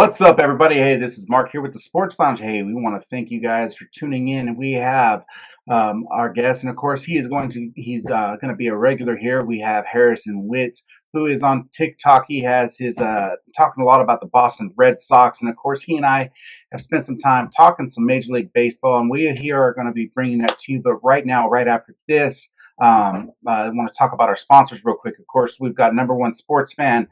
What's up, everybody? Hey, this is Mark here with the Sports Lounge. Hey, we want to thank you guys for tuning in, and we have our guest, and of course, he's going to be a regular here. We have Harrison Witz, who is on TikTok. He has his talking a lot about the Boston Red Sox, and of course, he and I have spent some time talking some Major League Baseball, and we here are going to be bringing that to you. But right now, right after this, I want to talk about our sponsors real quick. Of course, we've got number one sports fan.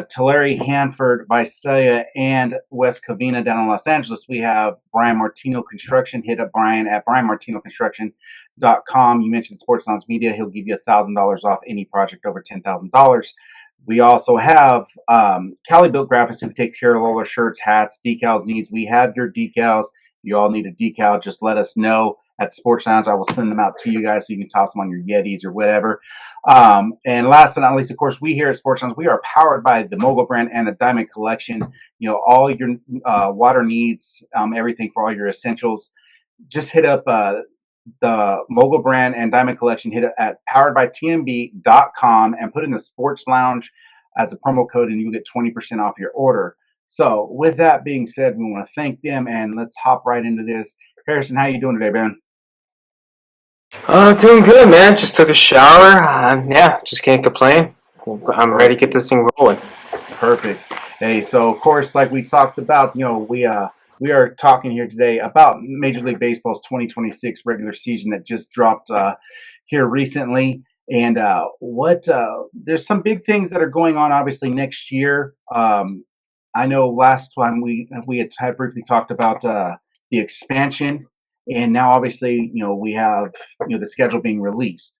Tulare, Hanford, Visalia, and West Covina down in Los Angeles. We have Brian Martino Construction. Hit up Brian at brianmartinoconstruction.com. You mentioned Sports Lounge Media. He'll give you $1,000 off any project over $10,000. We also have Cali Built Graphics, who take care of all our shirts, hats, decals needs. We have your decals. You all need a decal, just let us know at Sports Lounge. I will send them out to you guys so you can toss them on your Yetis or whatever. And last but not least, of course, we here at Sports Lounge, we are powered by the Mogul brand and the Diamond Collection. You know, all your water needs, everything for all your essentials. Just hit up the Mogul brand and Diamond Collection. Hit it at poweredbytmb.com and put in the Sports Lounge as a promo code, and you'll get 20% off your order. So with that being said, we want to thank them, and let's hop right into this. Harrison, how you doing today, man? Doing good, man. Just took a shower. Just can't complain. I'm ready to get this thing rolling. Perfect. Hey, so of course, like we talked about, you know, we are talking here today about Major League Baseball's 2026 regular season that just dropped here recently, and there's some big things that are going on, obviously, next year. I know last time we had briefly talked about the expansion, and now obviously, you know, we have, you know, the schedule being released.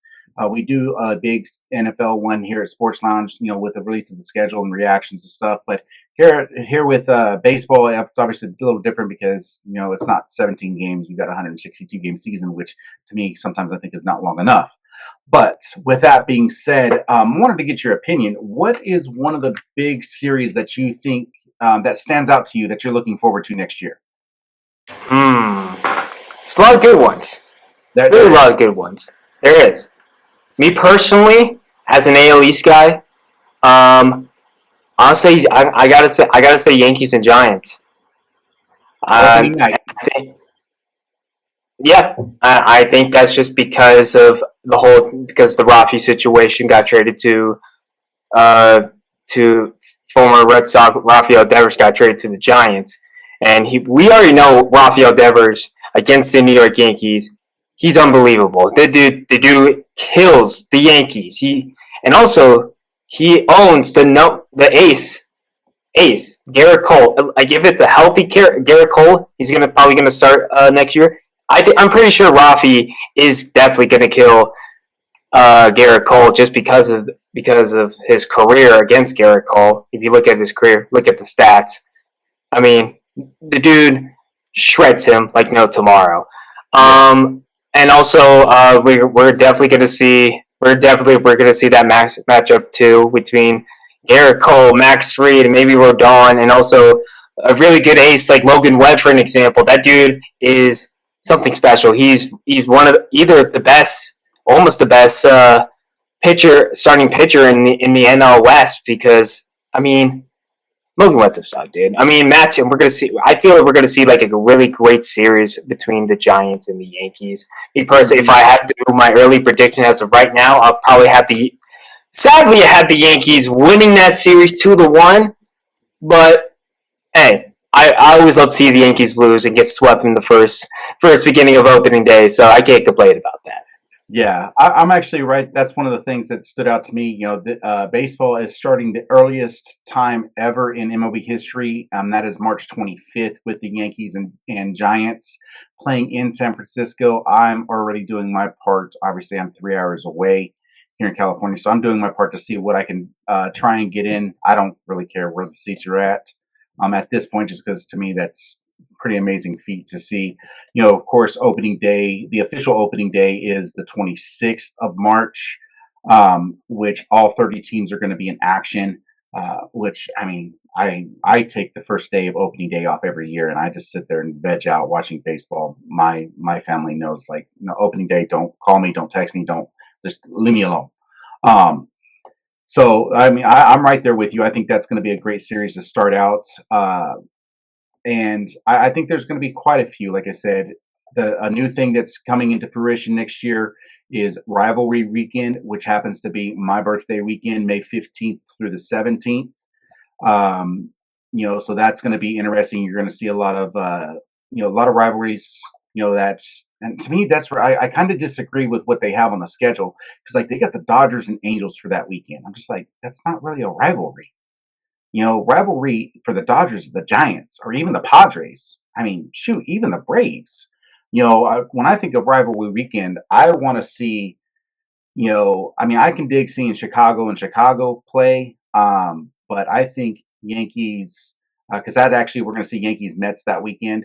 We do a big NFL one here at Sports Lounge, you know, with the release of the schedule and reactions and stuff. But here with baseball, it's obviously a little different because, you know, it's not 17 games. You've got a 162 game season, which to me sometimes I think is not long enough. But with that being said, I wanted to get your opinion. What is one of the big series that you think that stands out to you that you're looking forward to next year? It's a lot of good ones. There's a lot of good ones. There is. Me personally, as an AL East guy, honestly, I gotta say Yankees and Giants. I think that's just because of because the Rafi situation got traded to former Red Sox Rafael Devers got traded to the Giants, and we already know Rafael Devers against the New York Yankees. He's unbelievable. The dude kills the Yankees. He owns the ace, Gehrig Cole. Like, if it's a healthy Gehrig Cole, he's probably gonna start next year. I'm pretty sure Rafi is definitely gonna kill Gehrig Cole just because of his career against Gehrig Cole. If you look at his career, look at the stats. I mean, the dude shreds him like no tomorrow. And also, we're definitely gonna see that matchup too between Gehrig Cole, Max Fried, and maybe Rodon, and also a really good ace like Logan Webb, for an example. That dude is something special. He's one of either the best, almost the best starting pitcher in the NL West, because I mean, Logan Webb's a stud, dude. I mean, I feel like we're gonna see like a really great series between the Giants and the Yankees. Me personally, if I had to do my early prediction as of right now, I'll probably have the Yankees winning that series 2-1. But hey, I always love to see the Yankees lose and get swept in the first beginning of opening day, so I can't complain about that. Yeah, I'm actually right. That's one of the things that stood out to me. You know, baseball is starting the earliest time ever in MLB history. That is March 25th with the Yankees and Giants playing in San Francisco. I'm already doing my part. Obviously, I'm 3 hours away here in California, so I'm doing my part to see what I can try and get in. I don't really care where the seats are at this point, just because to me that's pretty amazing feat to see. You know, of course, opening day, the official opening day is the 26th of March, which all 30 teams are going to be in action, which, I mean, I take the first day of opening day off every year, and I just sit there and veg out watching baseball. My family knows, like, you know, opening day, don't call me, don't text me, don't, just leave me alone. So, I mean, I'm right there with you. I think that's going to be a great series to start out. And I think there's going to be quite a few. Like I said, a new thing that's coming into fruition next year is Rivalry Weekend, which happens to be my birthday weekend, May 15th through the 17th. Um, so that's going to be interesting. You're going to see a lot of, a lot of rivalries. And to me, that's where I kind of disagree with what they have on the schedule because, like, they got the Dodgers and Angels for that weekend. I'm just like, that's not really a rivalry. Rivalry for the Dodgers is the Giants or even the Padres. I mean, shoot, even the Braves. When I think of rivalry weekend, I want to see, I mean, I can dig seeing Chicago and Chicago play, but I think Yankees, because that actually we're going to see Yankees Mets that weekend.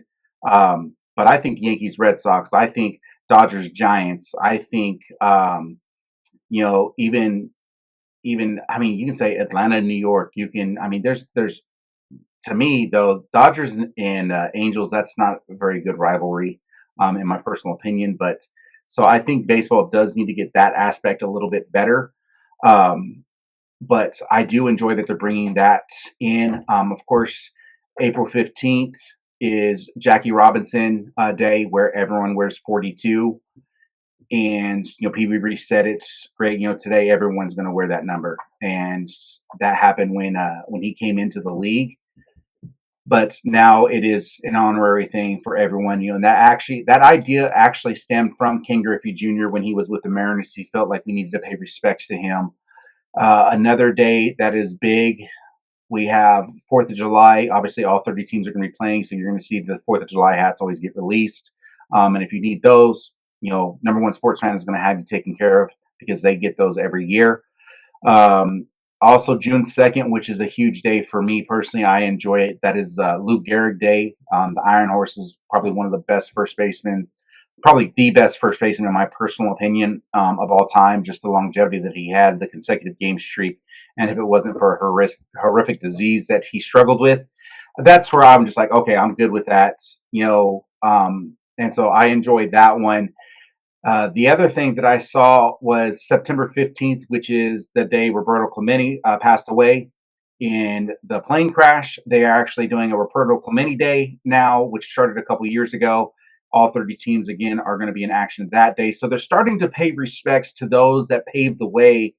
But I think Yankees Red Sox. I think Dodgers Giants. I think, even I mean, you can say Atlanta, New York. You can, I mean, there's to me though, Dodgers and Angels. That's not a very good rivalry, in my personal opinion. But so I think baseball does need to get that aspect a little bit better. Um, but I do enjoy that they're bringing that in. Of course, April 15th is Jackie Robinson Day, where everyone wears 42. And PB said it's great. Today everyone's going to wear that number, and that happened when he came into the league. But now it is an honorary thing for everyone. And that idea actually stemmed from Ken Griffey Jr. when he was with the Mariners. He felt like we needed to pay respects to him. Another day that is big. We have 4th of July. Obviously, all 30 teams are going to be playing, so you're going to see the 4th of July hats always get released. And if you need those, Number One Sports Fan is going to have you taken care of because they get those every year. Um, Also, June 2nd, which is a huge day for me personally. I enjoy it. That is Lou Gehrig Day. The Iron Horse is probably one of the best first basemen, probably the best first baseman in my personal opinion, of all time. Just the longevity that he had, the consecutive game streak, and if it wasn't for a horrific disease that he struggled with, that's where I'm just like, okay, I'm good with that. And so I enjoyed that one. The other thing that I saw was September 15th, which is the day Roberto Clemente passed away in the plane crash. They are actually doing a Roberto Clemente Day now, which started a couple years ago. All 30 teams, again, are going to be in action that day. So they're starting to pay respects to those that paved the way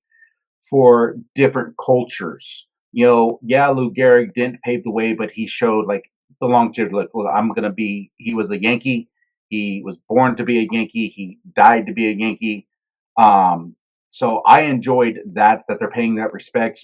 for different cultures. Yeah, Lou Gehrig didn't pave the way, but he showed like the longevity. Like, well, he was a Yankee. He was born to be a Yankee. He died to be a Yankee. So I enjoyed that they're paying that respect.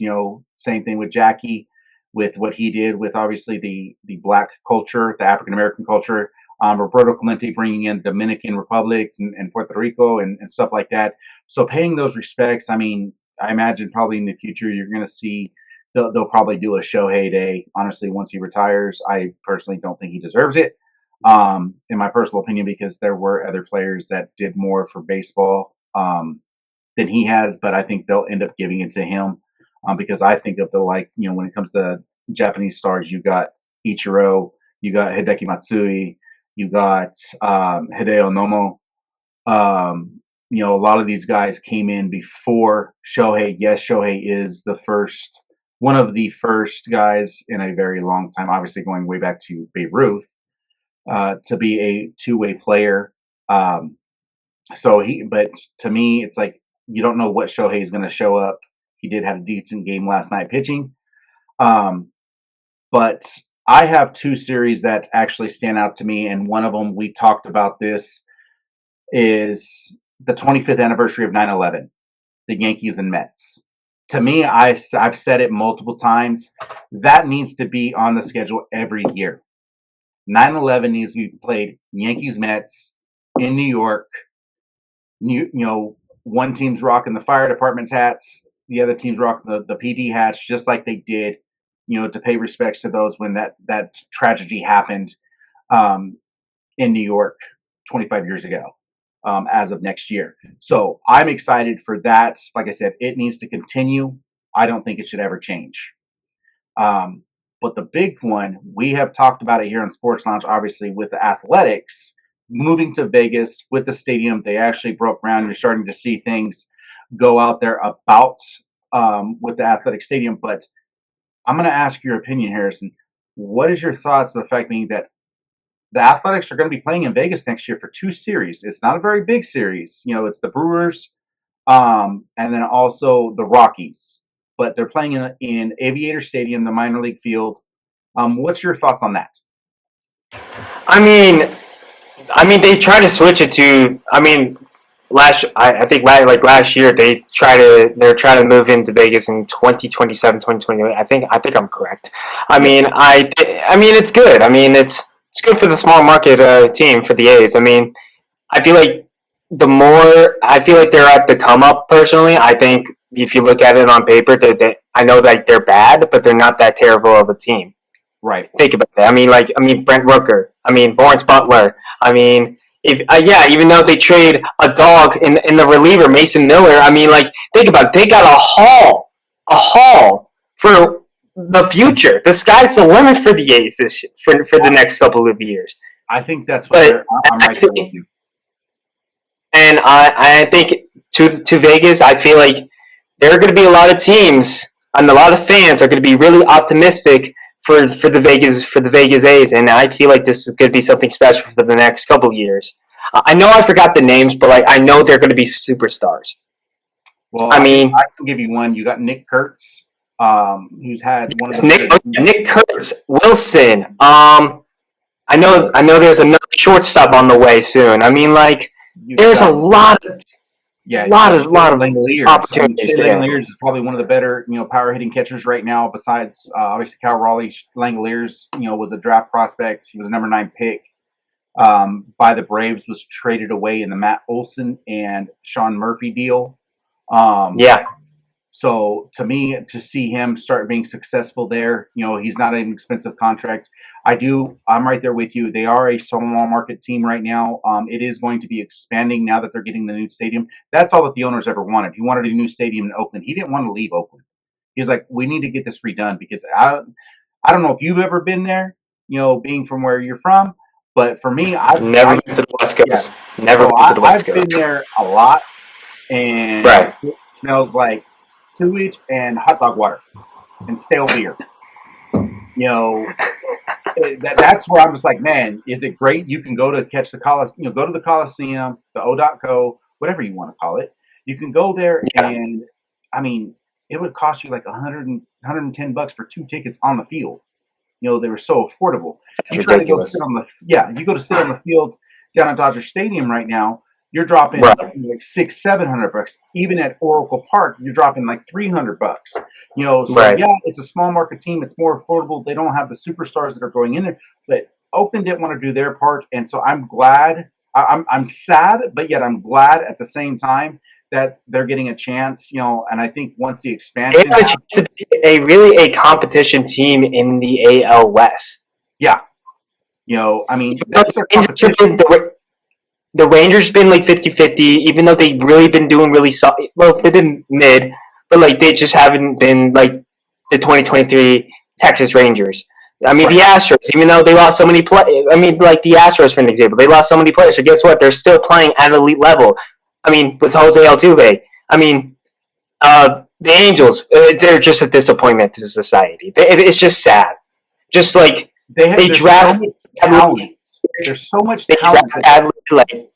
Same thing with Jackie, with what he did with obviously the black culture, the African American culture. Roberto Clemente bringing in Dominican republics and Puerto Rico and stuff like that. So paying those respects. I mean, I imagine probably in the future you're going to see they'll probably do a Shohei Day. Honestly, once he retires, I personally don't think he deserves it, in my personal opinion, because there were other players that did more for baseball than he has. But I think they'll end up giving it to him, because I think of when it comes to Japanese stars, you got Ichiro, you got Hideki Matsui, you got Hideo Nomo. A lot of these guys came in before Shohei. Yes, Shohei is one of the first guys in a very long time, obviously going way back to Babe Ruth, to be a two-way player. But to me, it's like you don't know what Shohei is going to show up. He did have a decent game last night pitching. But I have two series that actually stand out to me, and one of them, we talked about this, is the 25th anniversary of 9/11, the Yankees and Mets. To me, I've said it multiple times, that needs to be on the schedule every year. 9/11 needs to be played Yankees Mets in New York. One team's rocking the fire department's hats, the other team's rocking the PD hats, just like they did, to pay respects to those when that tragedy happened, in New York 25 years ago, as of next year. So I'm excited for that. Like I said, it needs to continue. I don't think it should ever change. But the big one, we have talked about it here on Sports Lounge, obviously, with the Athletics moving to Vegas with the stadium. They actually broke ground. You're starting to see things go out there about with the athletic stadium. But I'm going to ask your opinion, Harrison. What is your thoughts of the fact being that the Athletics are going to be playing in Vegas next year for 2 series? It's not a very big series. It's the Brewers, and then also the Rockies. But they're playing in Aviator Stadium, the minor league field. What's your thoughts on that? I mean, they try to switch it to. I think last year they're trying to move into Vegas in 2027, 2028. I think I'm correct. I mean, it's good. I mean, it's good for the small market team for the A's. I mean, I feel like they're at the come up. Personally, I think if you look at it on paper, I know that they're bad, but they're not that terrible of a team. Right. Think about it. I mean, Brent Rooker. I mean, Lawrence Butler. I mean, even though they trade a dog in the reliever, Mason Miller. I mean, think about it. They got a haul for the future. The sky's the limit for the A's for the next couple of years. I think that's what I'm right there with you. And I think to Vegas, I feel like there are going to be a lot of teams and a lot of fans are going to be really optimistic for the Vegas A's, and I feel like this is going to be something special for the next couple of years. I know I forgot the names, but I know they're going to be superstars. Well, I can give you one. You got Nick Kurtz, who's had one of the Nick Kurtz, Wilson. I know there's another shortstop on the way soon. I mean, there's a lot of opportunities. Langoliers is probably one of the better, power hitting catchers right now. Besides, obviously, Cal Raleigh. Langoliers, was a draft prospect. He was a number 9 pick by the Braves. Was traded away in the Matt Olson and Sean Murphy deal. So to me, to see him start being successful there, he's not an expensive contract. I'm right there with you. They are a small market team right now. It is going to be expanding now that they're getting the new stadium. That's all that the owners ever wanted. He wanted a new stadium in Oakland. He didn't want to leave Oakland. He was like, we need to get this redone because I don't know if you've ever been there, being from where you're from. But for me, I've never been to the West Coast. I've been there a lot, and it smells like sewage and hot dog water and stale beer. That's where I'm just like, man, is it great? You can go to catch the Coliseum, go to the Coliseum, the O.co, whatever you want to call it. You can go there, and I mean, it would cost you like $110 for 2 tickets on the field. They were so affordable. You try to go sit on you go to sit on the field down at Dodger Stadium right now. You're dropping like $600-$700. Even at Oracle Park, you're dropping like $300. It's a small market team. It's more affordable. They don't have the superstars that are going in there. But Oakland didn't want to do their part, and so I'm glad. I'm sad, but yet I'm glad at the same time that they're getting a chance. And I think once the expansion, they have a chance to be a competition team in the AL West. Yeah, I mean that's their competition. The Rangers been 50-50, even though they've really been doing really solid. Well, they've been mid, but they just haven't been the 2023 Texas Rangers. I mean, the Astros, even though they lost so many the Astros, for an example, they lost so many players. So guess what? They're still playing at an elite level. I mean, with Jose Altuve. I mean, the Angels, they're just a disappointment to society. It's just sad. Just they draft talent. There's so much talent.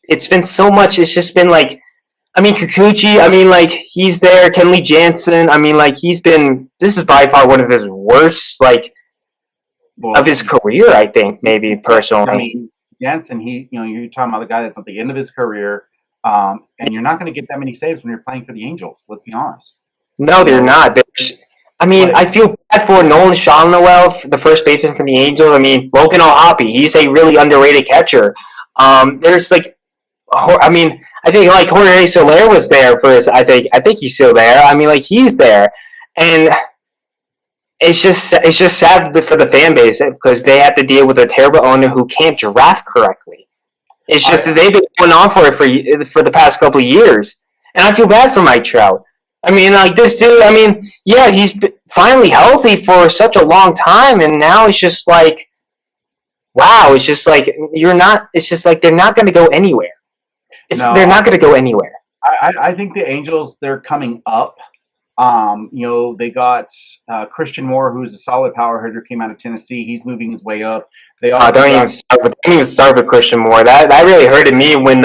It's been so much. It's just been Kikuchi. I mean, he's there. Kenley Jansen. I mean, he's been. This is by far one of his worst, of his career. I think maybe personally. I mean, Jansen. You're talking about the guy that's at the end of his career, and you're not going to get that many saves when you're playing for the Angels. Let's be honest. No, they're not. I feel bad for Nolan Schanuel, the first baseman for the Angels. I mean, Logan O'Hoppe, he's a really underrated catcher. There's I think Jorge Soler was there for his. I think he's still there. I mean, he's there, and it's just sad for the fan base because they have to deal with a terrible owner who can't draft correctly. It's just that they've been going on for it for the past couple of years, and I feel bad for Mike Trout. I mean, this dude, he's been finally healthy for such a long time, and now it's just wow, it's just you're not, it's just they're not going to go anywhere. They're not going to go anywhere. I think the Angels, they're coming up. They got Christian Moore, who's a solid power hitter, came out of Tennessee. He's moving his way up. They also don't even start with Christian Moore. That really hurted me when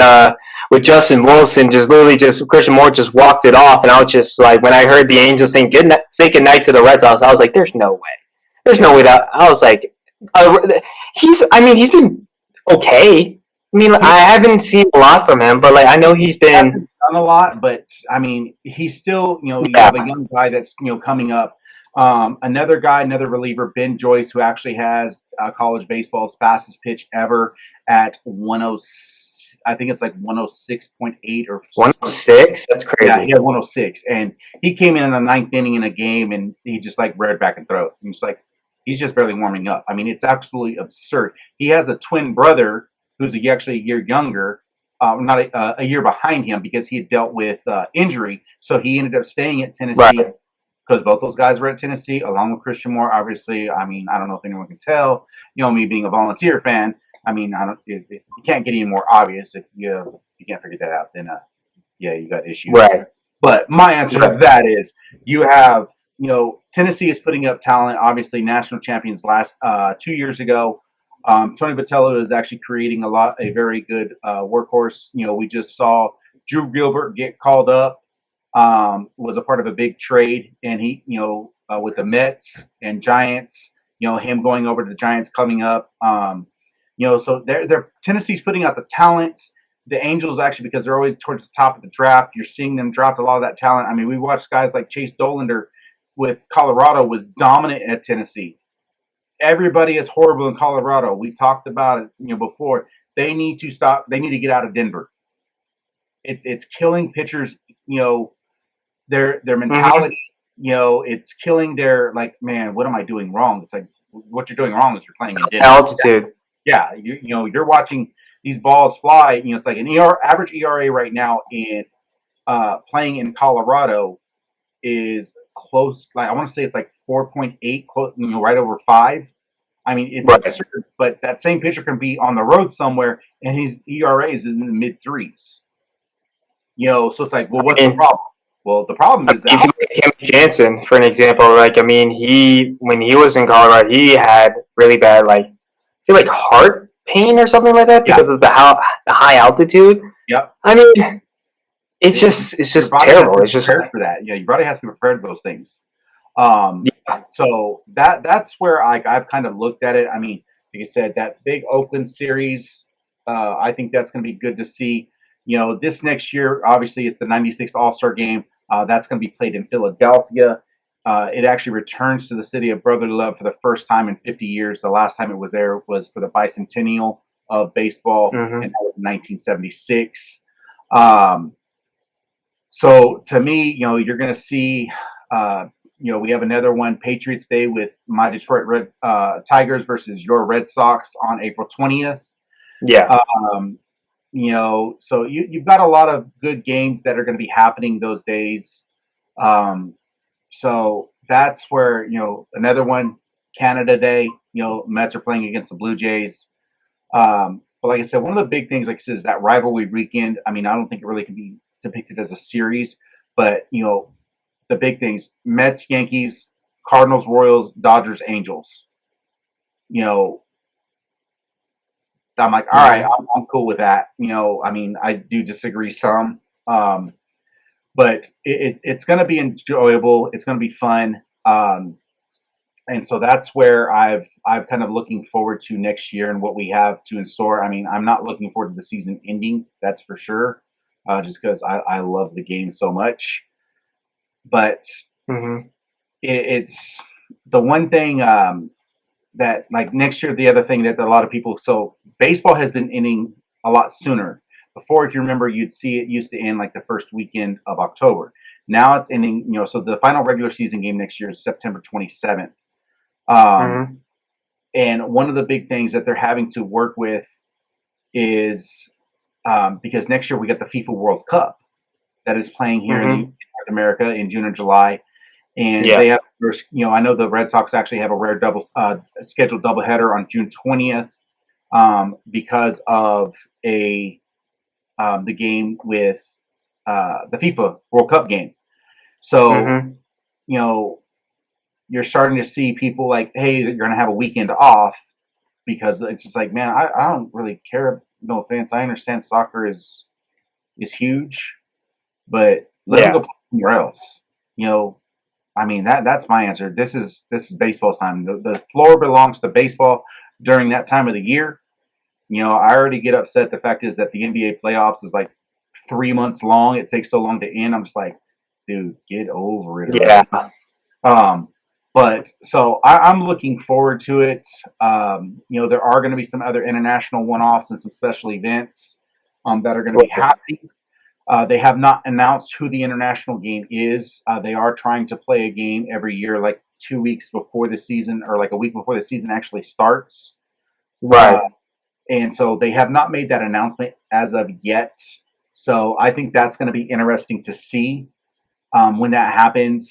with Justin Wilson just literally just Christian Moore just walked it off, and I was just like, when I heard the Angels saying say good night to the Red Sox, I was like, there's no way, that. I was like, he's been okay. I mean, I haven't seen a lot from him, but like I know he's been done a lot, but I mean, he's still, you yeah. have a young guy that's, coming up. Another guy, another reliever, Ben Joyce, who actually has college baseball's fastest pitch ever at 10. I think it's like 106.8 or 106. That's crazy. Yeah, he had 106, and he came in the ninth inning in a game, and he just like reared back and throw. And it's like he's just barely warming up. I mean, it's absolutely absurd. He has a twin brother who's actually a year younger, not a year behind him because he had dealt with injury. So he ended up staying at Tennessee because both those guys were at Tennessee, along with Christian Moore. Obviously, I mean, I don't know if anyone can tell. Me being a volunteer fan, I mean, you can't get any more obvious. If you can't figure that out, then yeah, you got issues. Right. But my answer to that is you have, Tennessee is putting up talent. Obviously, national champions last 2 years ago. Tony Vitello is actually creating a very good workhorse. We just saw Drew Gilbert get called up, was a part of a big trade, and he, with the Mets and Giants, him going over to the Giants coming up. So they're Tennessee's putting out the talent. The Angels actually, because they're always towards the top of the draft, you're seeing them drop a lot of that talent. I mean, we watched guys like Chase Dollander with Colorado was dominant at Tennessee. Everybody is horrible in Colorado. We talked about it, before. They need to stop. They need to get out of Denver. It's killing pitchers. Their mentality. It's killing their man. What am I doing wrong? It's like what you're doing wrong is you're playing in Denver. Altitude. Yeah, you're watching these balls fly. It's like an average ERA right now in playing in Colorado is close. Like I want to say it's like 4.8, close, right over 5. I mean, it's absurd, but that same pitcher can be on the road somewhere, and his ERA is in the mid 3s. So it's like, well, what's the problem? Well, the problem is that if you look at Kevin Jansen, for an example, when he was in Colorado, he had really bad, I feel like heart pain or something like that because of the high altitude. Yep. I mean, it's just terrible. It's just prepared for that. Yeah, your body has to be prepared for those things. So that's where I've kind of looked at it. I mean, like you said, that big Oakland series, I think that's going to be good to see. This next year, obviously, it's the 96th All-Star Game. That's going to be played in Philadelphia. It actually returns to the city of brotherly love for the first time in 50 years. The last time it was there was for the bicentennial of baseball, and that was 1976. So to me, you're going to see, we have another one, Patriots Day with my Detroit Red Tigers versus your Red Sox on April 20th. Yeah. So you've got a lot of good games that are going to be happening those days. So that's where, another one, Canada Day, Mets are playing against the Blue Jays. But like I said, one of the big things, like I said, is that rivalry weekend. I mean, I don't think it really can be depicted as a series, but, the big things, Mets, Yankees, Cardinals, Royals, Dodgers, Angels. I'm like, all right, I'm cool with that. I mean, I do disagree some, but it's going to be enjoyable. It's going to be fun, and so that's where I've kind of looking forward to next year and what we have to in store. I mean, I'm not looking forward to the season ending, that's for sure, just because I love the game so much. But it's the one thing. That next year, the other thing that a lot of people, so baseball has been ending a lot sooner. Before, if you remember, you'd see it used to end the first weekend of October. Now it's ending, so the final regular season game next year is September 27th. And one of the big things that they're having to work with is because next year we got the FIFA World Cup that is playing here in North America in June and July. And they have, I know the Red Sox actually have a rare scheduled doubleheader on June 20th because of the game with the FIFA World Cup game. So you know, you're starting to see people like, hey, you're going to have a weekend off because it's just like, man, I don't really care. No offense. I understand soccer is huge, but let them Yeah. go play somewhere else. You know, I mean that's my answer. This is baseball time. The floor belongs to baseball during that time of the year. You know, I already get upset. The fact is that the NBA playoffs is like 3 months long. It takes so long to end. I'm just like, dude, get over it Yeah. already. Um, but so I'm looking forward to it. You know, there are going to be some other international one-offs and some special events that are going to be happening. They have not announced who the international game is. They are trying to play a game every year, like 2 weeks before the season, or like a week before the season actually starts. Uh, Right. and so they have not made that announcement as of yet. So I think that's going to be interesting to see when that happens.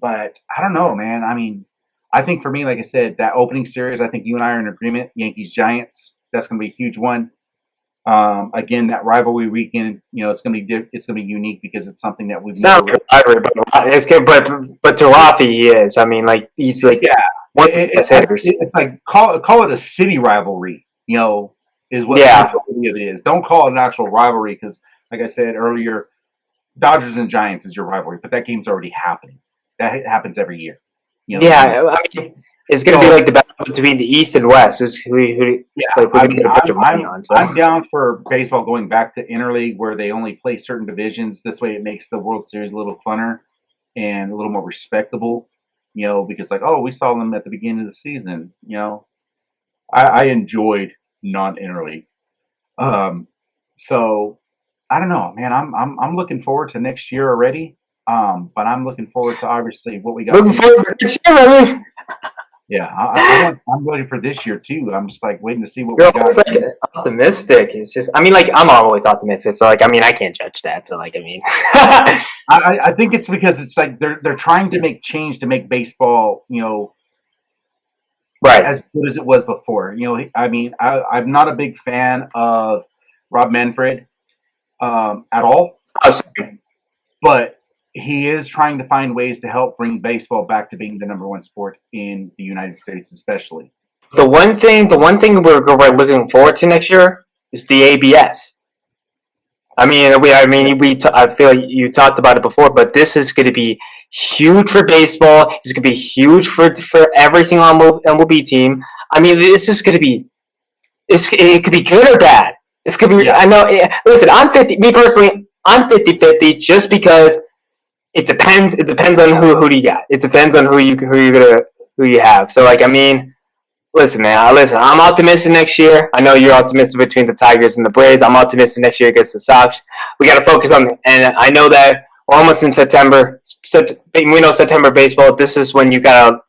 But I don't know, man. I mean, I think for me, like I said, that opening series, I think you and I are in agreement. Yankees-Giants, that's going to be a huge one. Again, that rivalry weekend, you know, it's going to be unique because it's something that we've It's not never like really. a rivalry, but it's good. But to Rafi, he is. I mean, like he's like Yeah, one of the best hitters. it's like call it a city rivalry. You know, is what the Yeah. majority of it is. Don't call it an actual rivalry because, like I said earlier, Dodgers and Giants is your rivalry, but that game's already happening. That happens every year. You know, you Yeah. I mean, it's gonna be so like the battle between the East and West. Who yeah. like who I do you mean, get to put your money on? So I'm down for baseball going back to interleague where they only play certain divisions. This way, it makes the World Series a little funner and a little more respectable. You know, because like, oh, we saw them at the beginning of the season. You know, I enjoyed non interleague. Um, so I don't know, man. I'm looking forward to next year already. But I'm looking forward to obviously what we got looking coming. forward for next year. I mean, Yeah, I'm ready for this year too. I'm just like waiting to see what you're we got. always like optimistic. It's just, I mean, like I'm always optimistic. So like, I mean, I can't judge that. So like, I mean, I think it's because it's like they're trying to make change to make baseball, you know, right. as good as it was before. You know, I mean, I'm not a big fan of Rob Manfred at all, Oh, sorry. but he is trying to find ways to help bring baseball back to being the number one sport in the United States, especially. The one thing we're looking forward to next year is the ABS. I feel like you talked about it before, but this is going to be huge for baseball. It's going to be huge for every single MLB team. I mean, this is going to be. It could be good or bad. It's going to be. Yeah, I know. Listen, I'm 50. Me personally, I'm 50-50 just because it depends. It depends on who do you got. It depends on who you have. So like, I mean, listen, man. Listen, I'm optimistic next year. I know you're optimistic between the Tigers and the Braves. I'm optimistic next year against the Sox. We got to focus on, and I know that we're almost in September. We know September baseball. This is when you gotta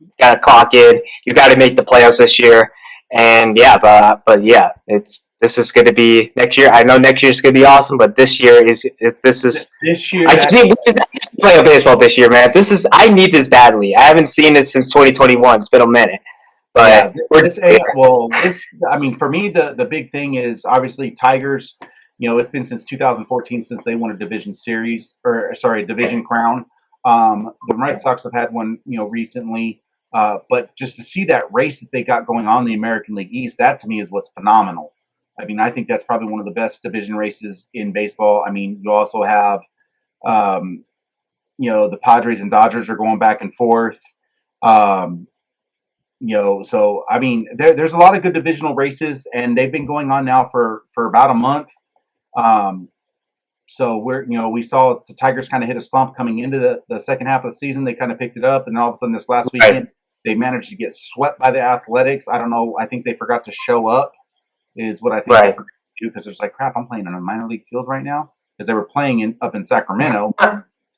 clock in. You got to make the playoffs this year. And yeah, but yeah, this is going to be next year. I know next year is going to be awesome, but this year is this is. this year I just that need to play a baseball this year, man. I need this badly. I haven't seen it since 2021. It's been a minute. yeah, But we're this. I mean, for me, the big thing is obviously Tigers. You know, it's been since 2014 since they won a division series, or sorry, division crown. The Red Sox have had one, you know, recently. But just to see that race that they got going on in the American League East, that to me is what's phenomenal. I mean, I think that's probably one of the best division races in baseball. I mean, you also have, um, you know, the Padres and Dodgers are going back and forth. Um, you know, so I mean, there's a lot of good divisional races, and they've been going on now for about a month. Um, so we saw the Tigers kind of hit a slump coming into the second half of the season. They kind of picked it up, and then all of a sudden this last right. weekend they managed to get swept by the Athletics. I don't know. I think they forgot to show up, is what I think they Right. forgot to do because it's like crap. I'm playing on a minor league field right now because they were playing up in Sacramento.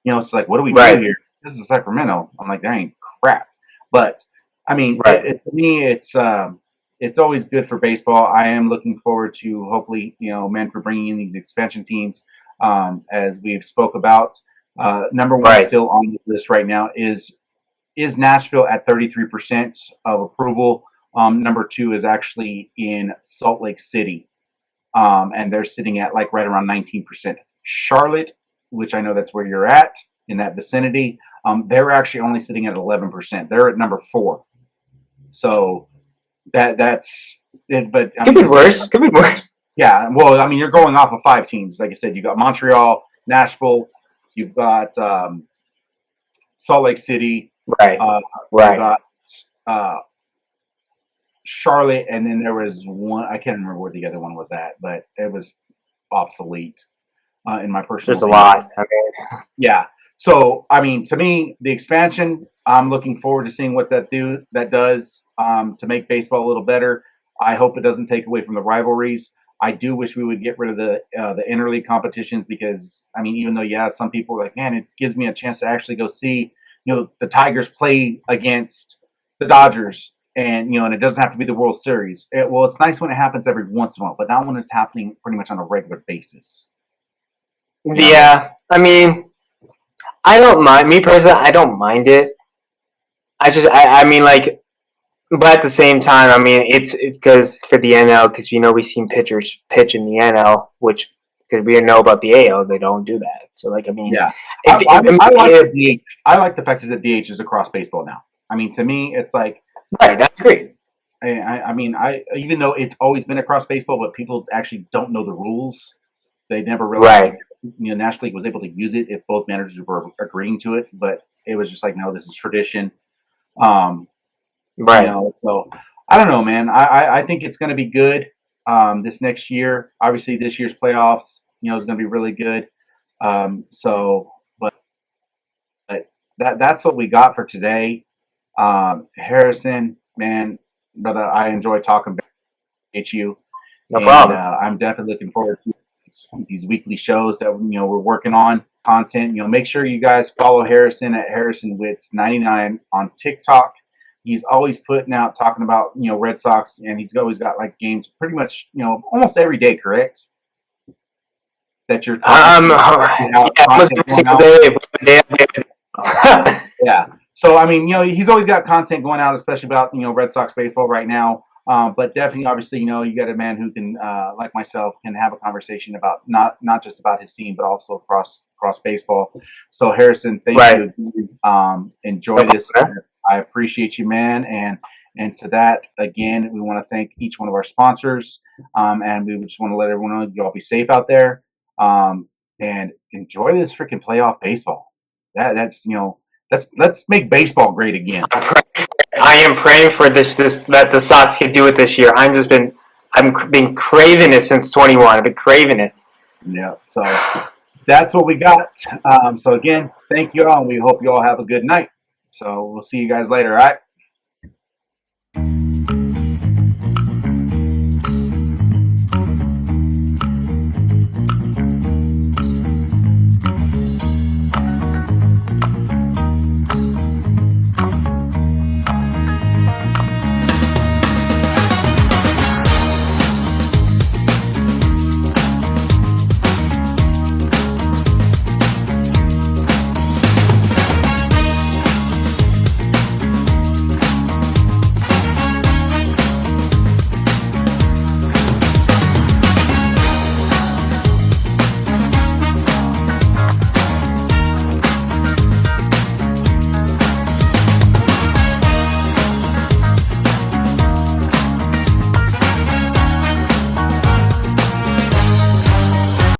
You know, it's like, what do we do Right. here? This is Sacramento. I'm like, there ain't crap. But I mean, Right. to me, it's always good for baseball. I am looking forward to hopefully, you know, men for bringing in these expansion teams, as we've spoke about. Number one Right. still on the list right now is Nashville at 33% of approval. Number two is actually in Salt Lake City, and they're sitting at like right around 19%. Charlotte, which I know that's where you're at in that vicinity, They're actually only sitting at 11%. They're at number 4. So that's it. But I Could mean, be worse. Could be worse. yeah. Well, I mean, you're going off of 5 teams. Like I said, you got Montreal, Nashville. You've got Salt Lake City. Right. You got Charlotte, and then there was one. I can't remember where the other one was at, but it was obsolete in my personal. There's a opinion. lot. I mean, Yeah. So I mean, to me, the expansion. I'm looking forward to seeing what that does to make baseball a little better. I hope it doesn't take away from the rivalries. I do wish we would get rid of the interleague competitions because I mean, even though some people are like, man, it gives me a chance to actually go see the Tigers play against the Dodgers, and and it doesn't have to be the World Series. Well, it's nice when it happens every once in a while, but not when it's happening pretty much on a regular basis. yeah. I mean, I don't mind. Me personally, I don't mind it. I mean, like, but at the same time, I mean, it's because for the NL, because we've seen pitchers pitch in the NL, which because we know about the AL, they don't do that. So, like, I mean, yeah, I like the DH. I like the fact that DH is across baseball now. I mean, to me, it's like right. I agree. I mean, even though it's always been across baseball, but people actually don't know the rules. They never realized. Right. National League was able to use it if both managers were agreeing to it, but it was just like, no, this is tradition. Right. So I don't know, man. I think it's going to be good this next year. Obviously, this year's playoffs, is going to be really good. But that's what we got for today. Harrison, man, brother, I enjoy talking about you. No problem. I'm definitely looking forward to these weekly shows that we're working on content. Make sure you guys follow Harrison at HarrisonWitz99 on TikTok. He's always putting out talking about Red Sox, and he's always got like games pretty much almost every day. Correct? That you're almost every day. Yeah. So I mean, he's always got content going out, especially about Red Sox baseball right now. But definitely, obviously, you got a man who can, like myself, can have a conversation about not just about his team, but also across baseball. So Harrison, thank you. Enjoy this. I appreciate you, man. And to that, again, we want to thank each one of our sponsors. And we just want to let everyone know you all be safe out there. And enjoy this freaking playoff baseball. Let's make baseball great again. I am praying for this that the Sox could do it this year. I've been craving it since 21. I've been craving it. Yeah. So that's what we got. So again, thank you all, and we hope you all have a good night. So we'll see you guys later. All right.